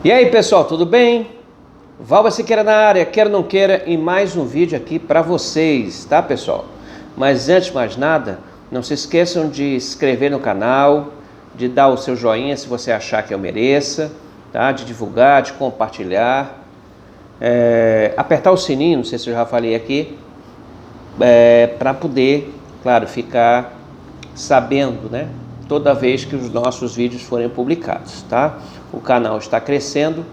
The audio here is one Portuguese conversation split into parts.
E aí pessoal, tudo bem? Valba Siqueira na área, quer ou não queira, em mais um vídeo aqui para vocês, tá pessoal? Mas antes de mais nada, não se esqueçam de se inscrever no canal, de dar o seu joinha se você achar que eu mereça, tá? De divulgar, de compartilhar, apertar o sininho, não sei se eu já falei aqui, para poder, claro, ficar sabendo, né? Toda vez que os nossos vídeos forem publicados, tá? O canal está crescendo,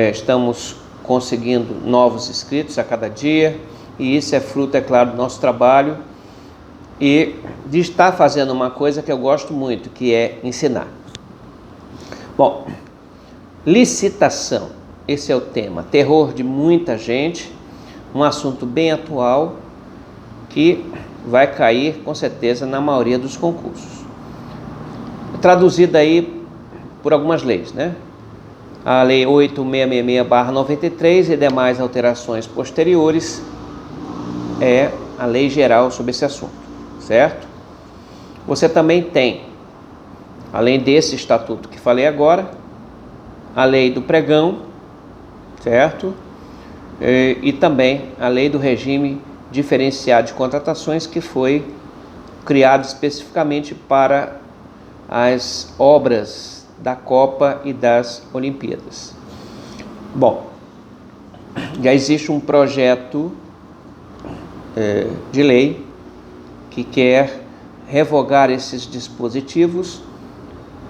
estamos conseguindo novos inscritos a cada dia, e isso é fruto, é claro, do nosso trabalho e de estar fazendo uma coisa que eu gosto muito, que é ensinar. Bom, licitação, esse é o tema, terror de muita gente, um assunto bem atual que vai cair com certeza na maioria dos concursos. Traduzido aí por algumas leis, né? A Lei 8666/93 e demais alterações posteriores é a lei geral sobre esse assunto, certo? Você também tem, além desse estatuto que falei agora, a lei do pregão, certo? E também a lei do regime diferenciado de contratações, que foi criado especificamente para as obras da Copa e das Olimpíadas. Bom, já existe um projeto de lei que quer revogar esses dispositivos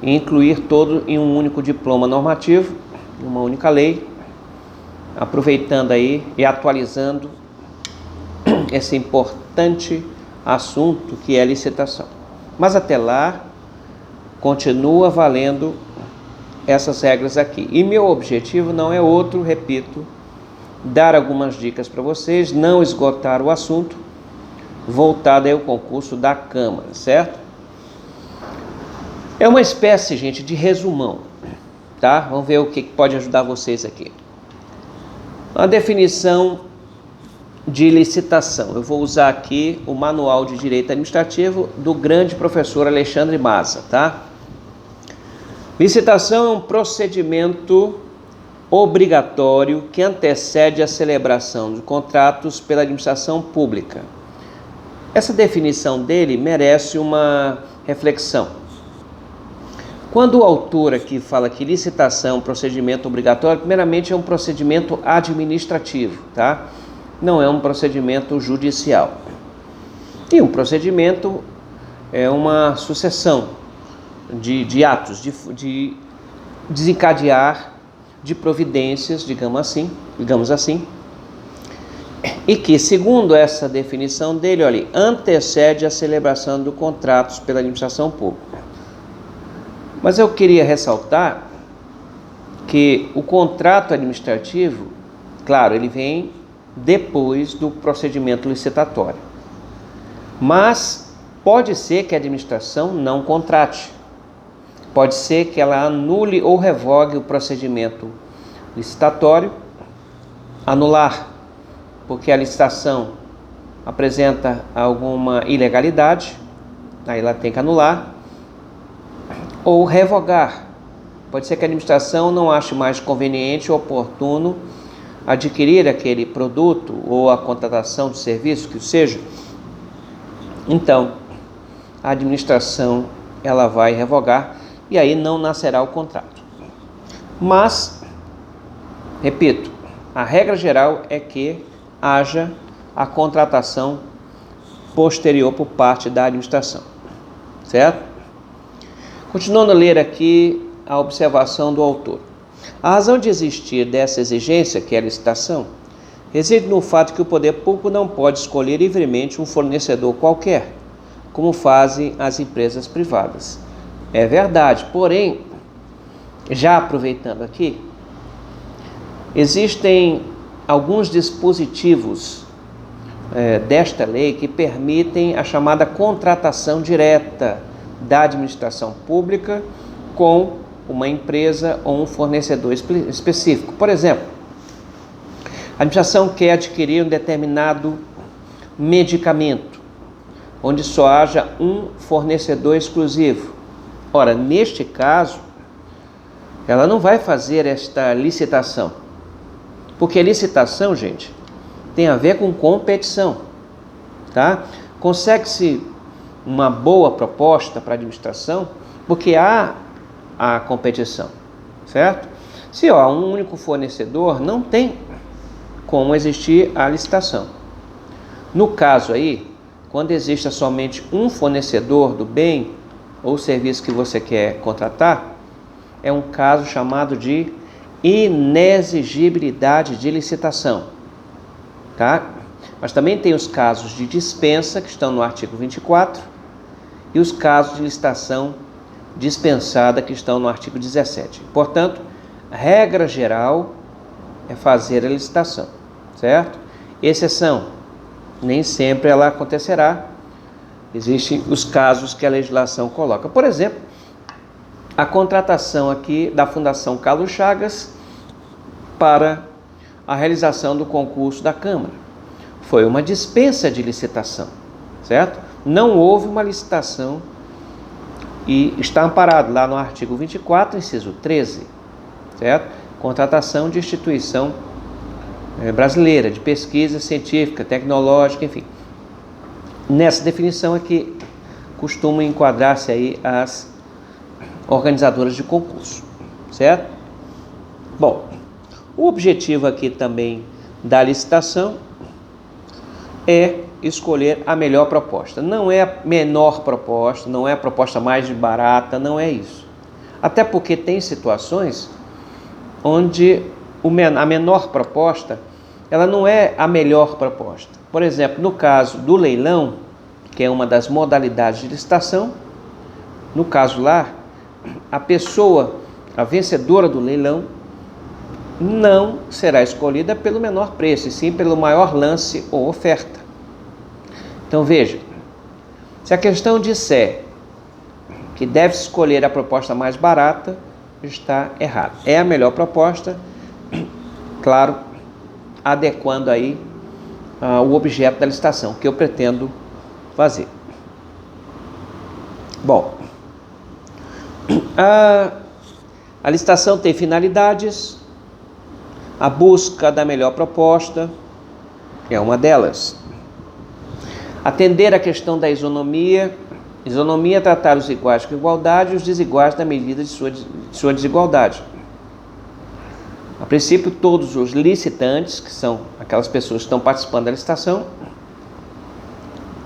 e incluir todo em um único diploma normativo, uma única lei, aproveitando aí e atualizando esse importante assunto que é a licitação. Mas até lá, continua valendo essas regras aqui. E meu objetivo não é outro, repito, dar algumas dicas para vocês, não esgotar o assunto, voltado ao concurso da Câmara, certo? É uma espécie, gente, de resumão, tá? Vamos ver o que pode ajudar vocês aqui. A definição de licitação. Eu vou usar aqui o Manual de Direito Administrativo do grande professor Alexandre Maza, tá? Licitação é um procedimento obrigatório que antecede a celebração de contratos pela administração pública. Essa definição dele merece uma reflexão. Quando o autor aqui fala que licitação é um procedimento obrigatório, primeiramente é um procedimento administrativo, tá? Não é um procedimento judicial. E um procedimento é uma sucessão de atos, de desencadear de providências, digamos assim, e que, segundo essa definição dele, olha, antecede a celebração de contratos pela administração pública. Mas eu queria ressaltar que o contrato administrativo, claro, ele vem depois do procedimento licitatório. Mas pode ser que a administração não contrate. Pode ser que ela anule ou revogue o procedimento licitatório, anular, porque a licitação apresenta alguma ilegalidade, aí ela tem que anular, ou revogar. Pode ser que a administração não ache mais conveniente ou oportuno adquirir aquele produto ou a contratação de serviço, que seja. Então, a administração ela vai revogar e aí não nascerá o contrato. Mas, repito, a regra geral é que haja a contratação posterior por parte da administração, certo? Continuando a ler aqui a observação do autor. A razão de existir dessa exigência, que é a licitação, reside no fato que o poder público não pode escolher livremente um fornecedor qualquer, como fazem as empresas privadas. É verdade, porém, já aproveitando aqui, existem alguns dispositivos desta lei que permitem a chamada contratação direta da administração pública com uma empresa ou um fornecedor específico. Por exemplo, a administração quer adquirir um determinado medicamento, onde só haja um fornecedor exclusivo. Ora, neste caso, ela não vai fazer esta licitação. Porque licitação, gente, tem a ver com competição, tá? Consegue-se uma boa proposta para a administração porque há a competição, certo? Se há um único fornecedor, não tem como existir a licitação. No caso aí, quando existe somente um fornecedor do bem ou serviço que você quer contratar, é um caso chamado de inexigibilidade de licitação, tá? Mas também tem os casos de dispensa, que estão no artigo 24, e os casos de licitação dispensada, que estão no artigo 17. Portanto, a regra geral é fazer a licitação, certo? Exceção, nem sempre ela acontecerá. Existem os casos que a legislação coloca. Por exemplo, a contratação aqui da Fundação Carlos Chagas para a realização do concurso da Câmara. Foi uma dispensa de licitação, certo? Não houve uma licitação e está amparado lá no artigo 24, inciso 13, certo? Contratação de instituição brasileira, de pesquisa científica, tecnológica, enfim. Nessa definição aqui, costumam enquadrar-se aí as organizadoras de concurso, certo? Bom, o objetivo aqui também da licitação é escolher a melhor proposta. Não é a menor proposta, não é a proposta mais barata, não é isso. Até porque tem situações onde a menor proposta, ela não é a melhor proposta. Por exemplo, no caso do leilão, que é uma das modalidades de licitação, no caso lá, a pessoa, a vencedora do leilão, não será escolhida pelo menor preço, e sim pelo maior lance ou oferta. Então veja, se a questão disser que deve escolher a proposta mais barata, está errado. É a melhor proposta, claro, adequando aí o objeto da licitação, que eu pretendo fazer. Bom, a licitação tem finalidades. A busca da melhor proposta é uma delas. Atender a questão da isonomia. Isonomia é tratar os iguais com igualdade e os desiguais na medida de sua desigualdade. A princípio, todos os licitantes, que são aquelas pessoas que estão participando da licitação,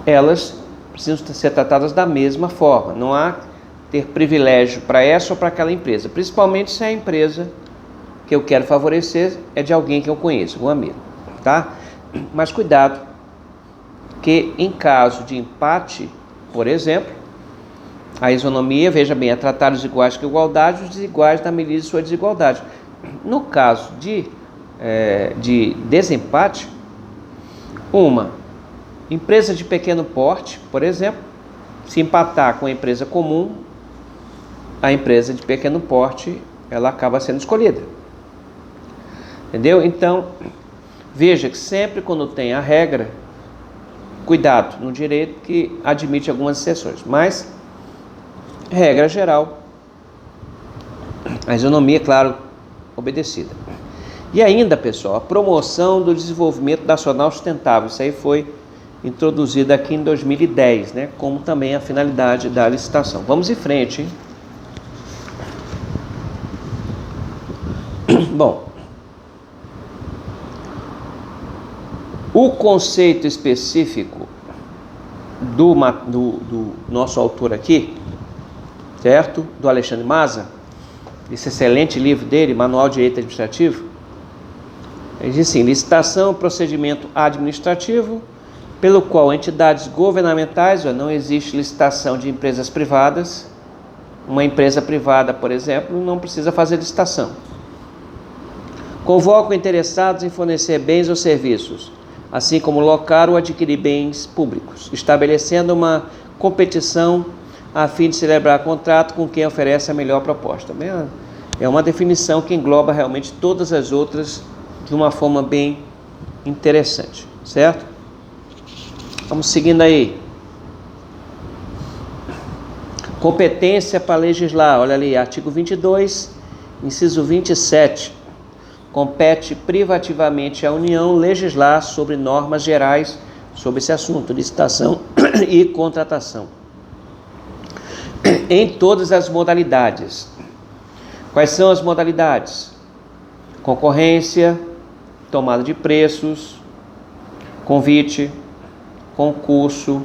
elas precisam ser tratadas da mesma forma. Não há ter privilégio para essa ou para aquela empresa, principalmente se a empresa que eu quero favorecer é de alguém que eu conheço, um amigo, tá? Mas cuidado, que em caso de empate, por exemplo, a isonomia, veja bem, é tratar os iguais com igualdade, os desiguais na medida de sua desigualdade. No caso de desempate, uma empresa de pequeno porte, por exemplo, se empatar com a empresa comum, a empresa de pequeno porte, ela acaba sendo escolhida. Entendeu? Então, veja que sempre quando tem a regra, cuidado no direito que admite algumas exceções, mas, regra geral, a isonomia, claro, obedecida. E ainda, pessoal, a promoção do desenvolvimento nacional sustentável, isso aí foi introduzido aqui em 2010, né? Como também a finalidade da licitação. Vamos em frente, hein? Bom, o conceito específico do nosso autor aqui, certo? Do Alexandre Maza, esse excelente livro dele, Manual de Direito Administrativo, ele diz assim: licitação, procedimento administrativo pelo qual entidades governamentais, não existe licitação de empresas privadas. Uma empresa privada, por exemplo, não precisa fazer licitação. Convocam interessados em fornecer bens ou serviços, assim como locar ou adquirir bens públicos, estabelecendo uma competição a fim de celebrar contrato com quem oferece a melhor proposta. É uma definição que engloba realmente todas as outras de uma forma bem interessante, certo? Vamos seguindo aí. Competência para legislar, olha ali, artigo 22, Inciso 27. Compete privativamente à União legislar sobre normas gerais sobre esse assunto, licitação e contratação, em todas as modalidades. Quais são as modalidades? Concorrência, tomada de preços, convite, concurso,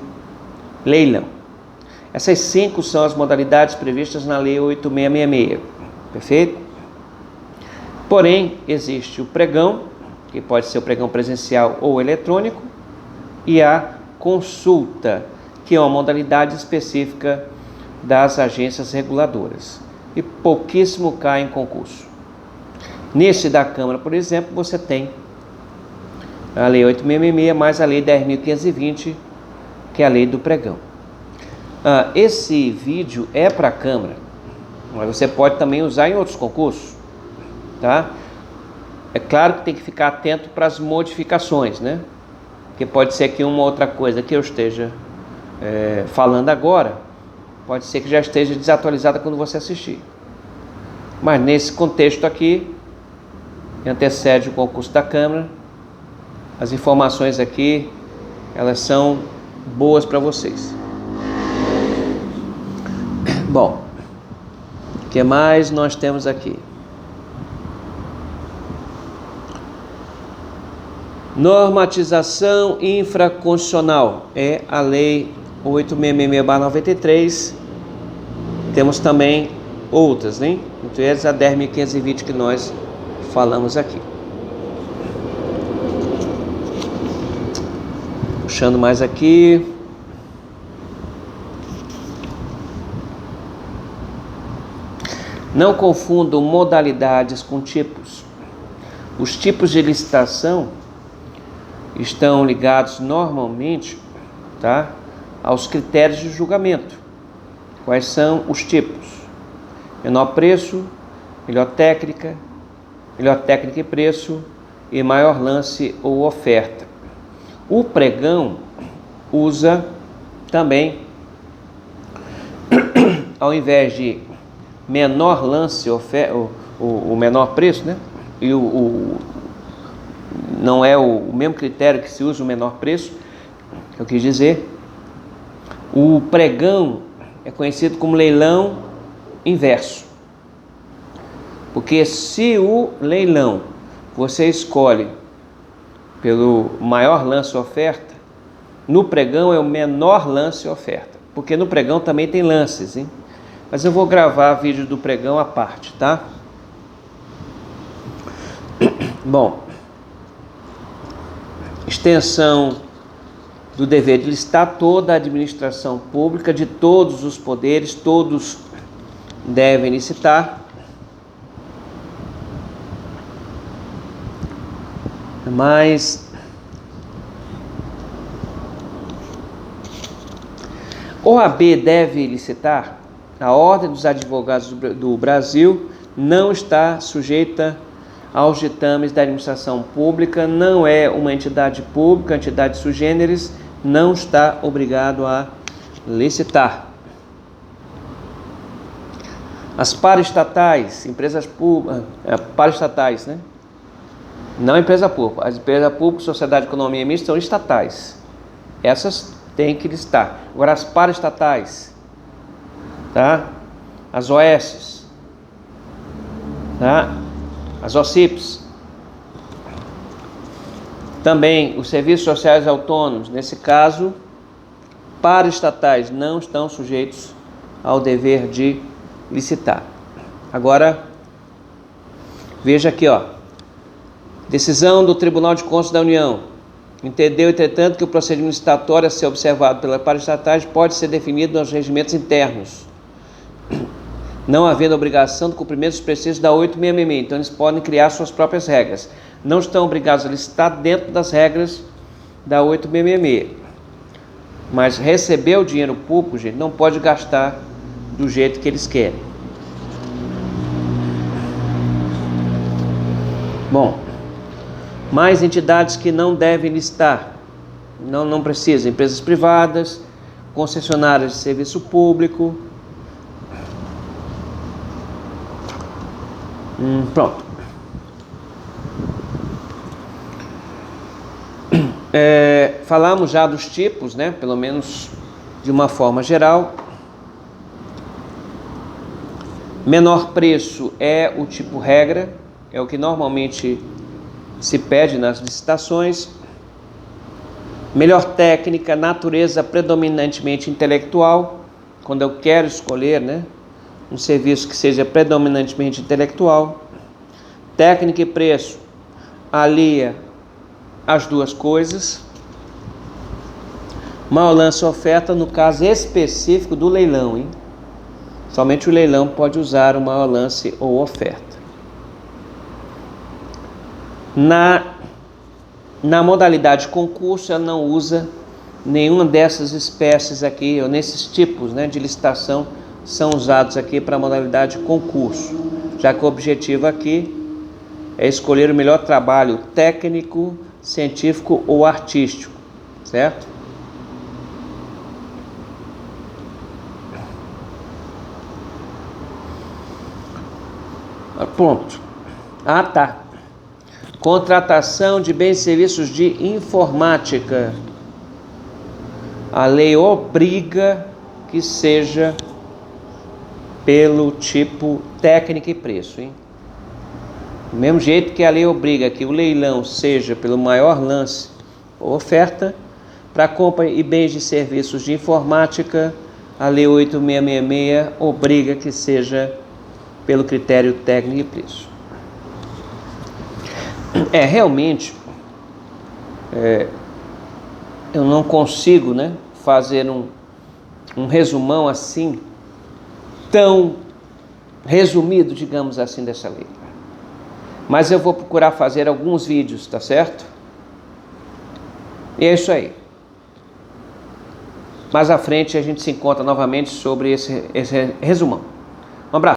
leilão. Essas 5 são as modalidades previstas na Lei 8.666, perfeito? Porém, existe o pregão, que pode ser o pregão presencial ou eletrônico, e a consulta, que é uma modalidade específica das agências reguladoras, e pouquíssimo cai em concurso. Nesse da Câmara, por exemplo, você tem a Lei 8.666 mais a Lei 10.520, que é a lei do pregão. Esse vídeo é para a Câmara, mas você pode também usar em outros concursos, tá? É claro que tem que ficar atento para as modificações, né? Porque pode ser que uma outra coisa que eu esteja falando agora, pode ser que já esteja desatualizada quando você assistir. Mas nesse contexto aqui, que antecede o concurso da Câmara, as informações aqui, elas são boas para vocês. Bom, o que mais nós temos aqui? Normatização infraconstitucional é a Lei 8.666/93. Temos também outras, né? Entre elas a 10.520 que nós falamos aqui. Puxando mais aqui. Não confundam modalidades com tipos. Os tipos de licitação estão ligados normalmente, tá, aos critérios de julgamento. Quais são os tipos? Menor preço, melhor técnica e preço e maior lance ou oferta. O pregão usa também, ao invés de menor lance, o menor preço, né? E não é o mesmo critério que se usa o menor preço, que eu quis dizer. O pregão é conhecido como leilão inverso, porque se o leilão você escolhe pelo maior lance oferta, no pregão é o menor lance oferta, porque no pregão também tem lances, hein? Mas eu vou gravar vídeo do pregão à parte, tá? Bom, extensão do dever de licitar. Toda a administração pública de todos os poderes, todos devem licitar. Mas OAB deve licitar? A Ordem dos Advogados do Brasil não está sujeita aos ditames da administração pública, não é uma entidade pública, entidade sui generis, não está obrigado a licitar. As paraestatais, empresas públicas, paraestatais, né? Não empresa pública. As empresas públicas, sociedade de economia mista, são estatais. Essas têm que licitar. Agora as paraestatais, tá? As OS, tá? As OCIPs, também os serviços sociais autônomos, nesse caso, paraestatais, não estão sujeitos ao dever de licitar. Agora, veja aqui, ó. Decisão do Tribunal de Contas da União. Entendeu, entretanto, que o procedimento licitatório a ser observado pelas paraestatais pode ser definido nos regimentos internos, não havendo obrigação do cumprimento dos preceitos da 8.666. Então, eles podem criar suas próprias regras. Não estão obrigados a licitar dentro das regras da 8.666. Mas receber o dinheiro público, gente, não pode gastar do jeito que eles querem. Bom, mais entidades que não devem licitar. Não precisa. Empresas privadas, concessionárias de serviço público, Pronto. Falamos já dos tipos, né? Pelo menos de uma forma geral. Menor preço é o tipo regra, é o que normalmente se pede nas licitações. Melhor técnica, natureza predominantemente intelectual, quando eu quero escolher, né, um serviço que seja predominantemente intelectual. Técnica e preço, alia as duas coisas. Maior lance oferta no caso específico do leilão, hein? Somente o leilão pode usar o maior lance ou oferta. Na modalidade concurso, ela não usa nenhuma dessas espécies aqui, ou nesses tipos, né, de licitação, são usados aqui para a modalidade concurso, já que o objetivo aqui é escolher o melhor trabalho técnico, científico ou artístico, certo? Pronto. Tá. Contratação de bens e serviços de informática. A lei obriga que seja pelo tipo técnica e preço, hein? Do mesmo jeito que a lei obriga que o leilão seja pelo maior lance ou oferta, para compra e bens de serviços de informática, a lei 8666 obriga que seja pelo critério técnico e preço. Realmente, eu não consigo, né, fazer um resumão assim, tão resumido, digamos assim, dessa lei. Mas eu vou procurar fazer alguns vídeos, tá certo? E é isso aí. Mais à frente a gente se encontra novamente sobre esse resumão.